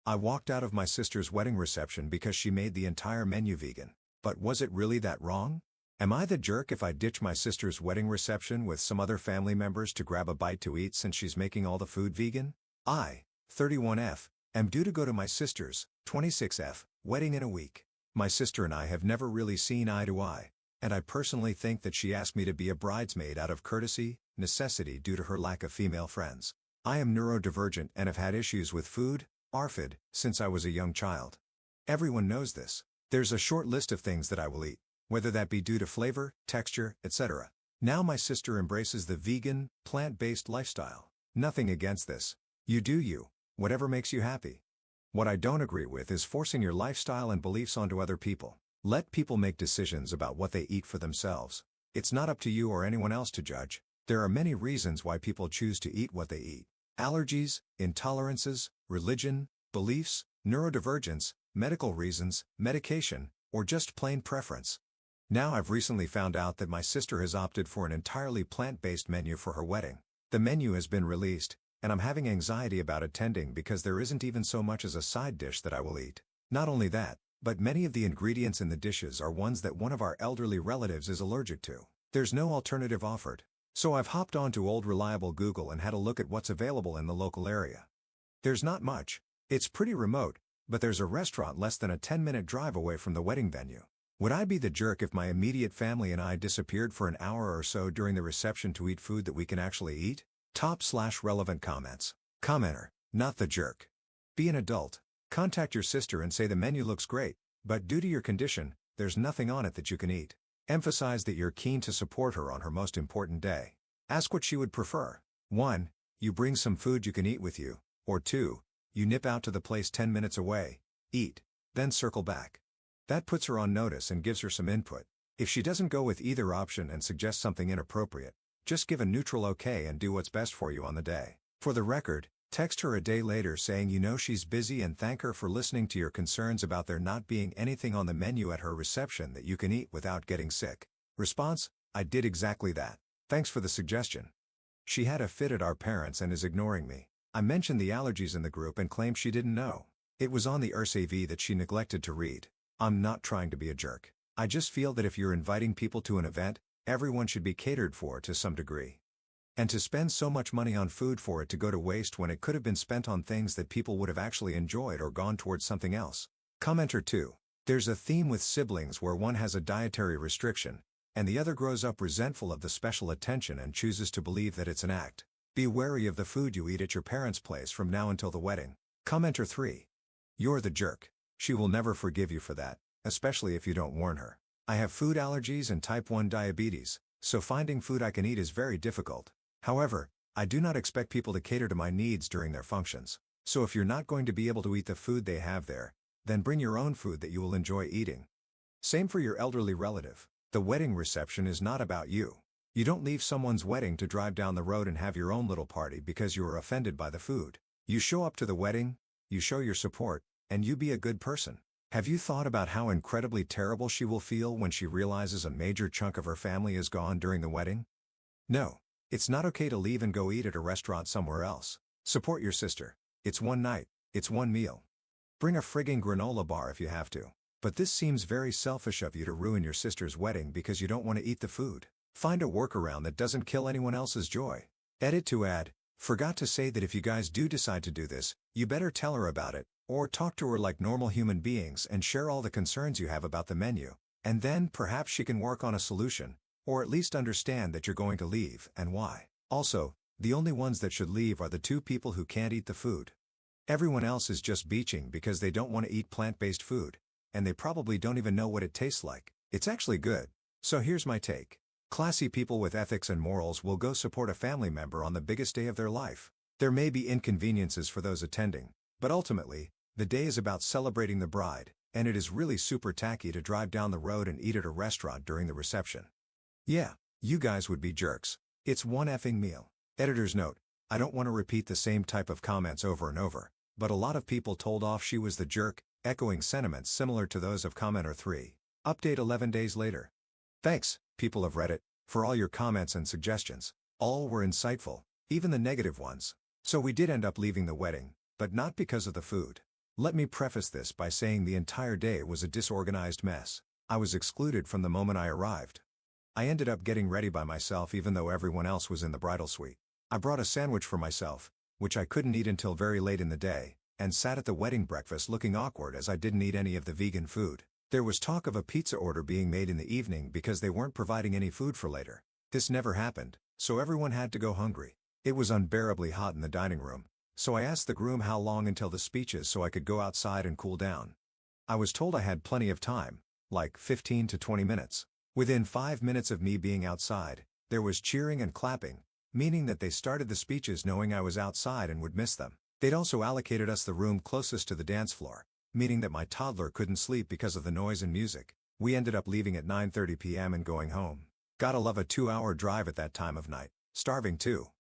I walked out of my sister's wedding reception because she made the entire menu vegan. But was it really that wrong? Am I the jerk if I ditch my sister's wedding reception with some other family members to grab a bite to eat since she's making all the food vegan? I, 31F, am due to go to my sister's, 26F, wedding in a week. My sister and I have never really seen eye to eye, and I personally think that she asked me to be a bridesmaid out of courtesy, necessity due to her lack of female friends. I am neurodivergent and have had issues with food, ARFID, since I was a young child. Everyone knows this. There's a short list of things that I will eat, whether that be due to flavor, texture, etc. Now my sister embraces the vegan, plant-based lifestyle. Nothing against this. You do you, whatever makes you happy. What I don't agree with is forcing your lifestyle and beliefs onto other people. Let people make decisions about what they eat for themselves. It's not up to you or anyone else to judge. There are many reasons why people choose to eat what they eat. Allergies, intolerances, religion, beliefs, neurodivergence, medical reasons, medication, or just plain preference. Now I've recently found out that my sister has opted for an entirely plant-based menu for her wedding. The menu has been released, and I'm having anxiety about attending because there isn't even so much as a side dish that I will eat. Not only that, but many of the ingredients in the dishes are ones that one of our elderly relatives is allergic to. There's no alternative offered. So I've hopped onto old reliable Google and had a look at what's available in the local area. There's not much. It's pretty remote, but there's a restaurant less than a 10-minute drive away from the wedding venue. Would I be the jerk if my immediate family and I disappeared for an hour or so during the reception to eat food that we can actually eat? Top/relevant comments. Commenter, not the jerk. Be an adult. Contact your sister and say the menu looks great, but due to your condition, there's nothing on it that you can eat. Emphasize that you're keen to support her on her most important day. Ask what she would prefer. 1. You bring some food you can eat with you, or 2. You nip out to the place 10 minutes away, eat, then circle back. That puts her on notice and gives her some input. If she doesn't go with either option and suggests something inappropriate, just give a neutral okay and do what's best for you on the day. For the record, text her a day later saying you know she's busy and thank her for listening to your concerns about there not being anything on the menu at her reception that you can eat without getting sick. Response: I did exactly that. Thanks for the suggestion. She had a fit at our parents and is ignoring me. I mentioned the allergies in the group and claimed she didn't know. It was on the RCV that she neglected to read. I'm not trying to be a jerk. I just feel that if you're inviting people to an event, everyone should be catered for to some degree. And to spend so much money on food for it to go to waste when it could have been spent on things that people would have actually enjoyed or gone towards something else. Commenter 2. There's a theme with siblings where one has a dietary restriction, and the other grows up resentful of the special attention and chooses to believe that it's an act. Be wary of the food you eat at your parents' place from now until the wedding. Commenter 3. You're the jerk. She will never forgive you for that, especially if you don't warn her. I have food allergies and type 1 diabetes, so finding food I can eat is very difficult. However, I do not expect people to cater to my needs during their functions. So if you're not going to be able to eat the food they have there, then bring your own food that you will enjoy eating. Same for your elderly relative. The wedding reception is not about you. You don't leave someone's wedding to drive down the road and have your own little party because you are offended by the food. You show up to the wedding, you show your support, and you be a good person. Have you thought about how incredibly terrible she will feel when she realizes a major chunk of her family is gone during the wedding? No. It's not okay to leave and go eat at a restaurant somewhere else. Support your sister. It's one night, it's one meal. Bring a frigging granola bar if you have to. But this seems very selfish of you to ruin your sister's wedding because you don't want to eat the food. Find a workaround that doesn't kill anyone else's joy. Edit to add, forgot to say that if you guys do decide to do this, you better tell her about it, or talk to her like normal human beings and share all the concerns you have about the menu, and then perhaps she can work on a solution. Or at least understand that you're going to leave and why. Also, the only ones that should leave are the 2 people who can't eat the food. Everyone else is just beaching because they don't want to eat plant-based food, and they probably don't even know what it tastes like. It's actually good. So here's my take. Classy people with ethics and morals will go support a family member on the biggest day of their life. There may be inconveniences for those attending, but ultimately, the day is about celebrating the bride, and it is really super tacky to drive down the road and eat at a restaurant during the reception. Yeah, you guys would be jerks. It's one effing meal. Editor's note, I don't want to repeat the same type of comments over and over, but a lot of people told off she was the jerk, echoing sentiments similar to those of commenter 3. Update 11 days later. Thanks, people of Reddit, for all your comments and suggestions. All were insightful, even the negative ones. So we did end up leaving the wedding, but not because of the food. Let me preface this by saying the entire day was a disorganized mess. I was excluded from the moment I arrived. I ended up getting ready by myself even though everyone else was in the bridal suite. I brought a sandwich for myself, which I couldn't eat until very late in the day, and sat at the wedding breakfast looking awkward as I didn't eat any of the vegan food. There was talk of a pizza order being made in the evening because they weren't providing any food for later. This never happened, so everyone had to go hungry. It was unbearably hot in the dining room, so I asked the groom how long until the speeches so I could go outside and cool down. I was told I had plenty of time, like 15 to 20 minutes. Within 5 minutes of me being outside, there was cheering and clapping, meaning that they started the speeches knowing I was outside and would miss them. They'd also allocated us the room closest to the dance floor, meaning that my toddler couldn't sleep because of the noise and music. We ended up leaving at 9:30 p.m. and going home. Gotta love a 2-hour drive at that time of night. Starving too.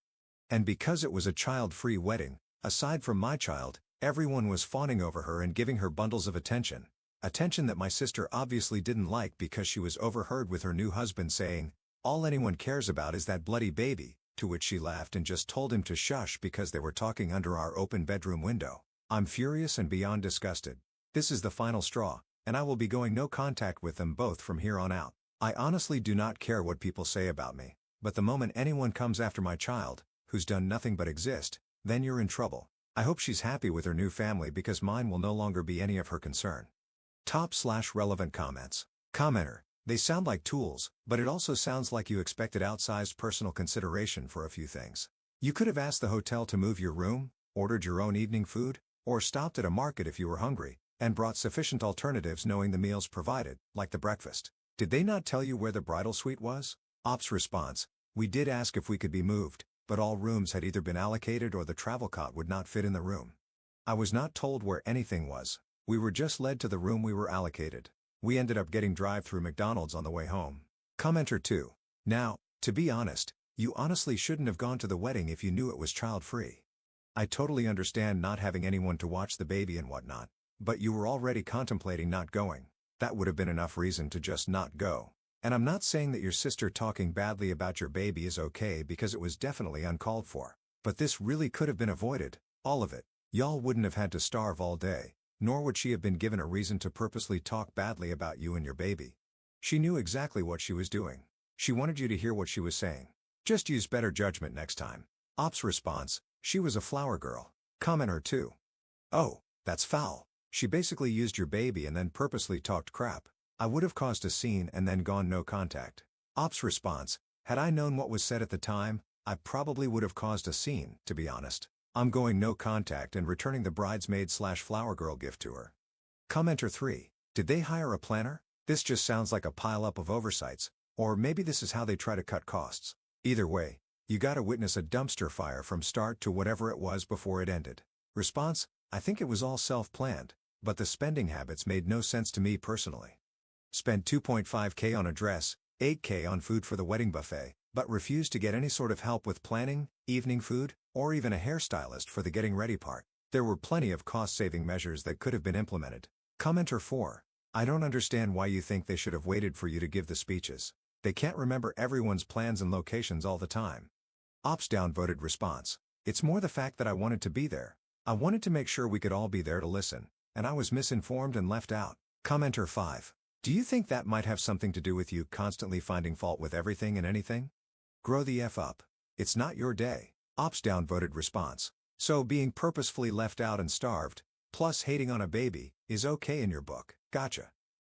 And because it was a child-free wedding, aside from my child, everyone was fawning over her and giving her bundles of attention. Attention that my sister obviously didn't like because she was overheard with her new husband saying, "All anyone cares about is that bloody baby," to which she laughed and just told him to shush because they were talking under our open bedroom window. I'm furious and beyond disgusted. This is the final straw, and I will be going no contact with them both from here on out. I honestly do not care what people say about me, but the moment anyone comes after my child, who's done nothing but exist, then you're in trouble. I hope she's happy with her new family because mine will no longer be any of her concern. Top/relevant comments. Commenter: they sound like tools, but it also sounds like you expected outsized personal consideration for a few things. You could have asked the hotel to move your room, ordered your own evening food, or stopped at a market if you were hungry, and brought sufficient alternatives knowing the meals provided, like the breakfast. Did they not tell you where the bridal suite was? Ops response: we did ask if we could be moved, but all rooms had either been allocated or the travel cot would not fit in the room. I was not told where anything was. We were just led to the room we were allocated. We ended up getting drive-through McDonald's on the way home. Commenter 2. Now, to be honest, you honestly shouldn't have gone to the wedding if you knew it was child-free. I totally understand not having anyone to watch the baby and whatnot, but you were already contemplating not going. That would have been enough reason to just not go. And I'm not saying that your sister talking badly about your baby is okay because it was definitely uncalled for. But this really could have been avoided, all of it. Y'all wouldn't have had to starve all day, nor would she have been given a reason to purposely talk badly about you and your baby. She knew exactly what she was doing. She wanted you to hear what she was saying. Just use better judgment next time. Ops response: she was a flower girl. Commenter 2. Oh, that's foul. She basically used your baby and then purposely talked crap. I would have caused a scene and then gone no contact. Ops response: had I known what was said at the time, I probably would have caused a scene, to be honest. I'm going no contact and returning the bridesmaid/flower girl gift to her. Commenter 3. Did they hire a planner? This just sounds like a pile-up of oversights, or maybe this is how they try to cut costs. Either way, you gotta witness a dumpster fire from start to whatever it was before it ended. Response: I think it was all self-planned, but the spending habits made no sense to me personally. Spent $2.5K on a dress, $8K on food for the wedding buffet, but refused to get any sort of help with planning, evening food, or even a hairstylist for the getting ready part. There were plenty of cost-saving measures that could have been implemented. Commenter 4. I don't understand why you think they should have waited for you to give the speeches. They can't remember everyone's plans and locations all the time. Ops downvoted response: it's more the fact that I wanted to be there. I wanted to make sure we could all be there to listen, and I was misinformed and left out. Commenter 5. Do you think that might have something to do with you constantly finding fault with everything and anything? Grow the F up. It's not your day. Ops downvoted response: so being purposefully left out and starved, plus hating on a baby, is okay in your book. Gotcha.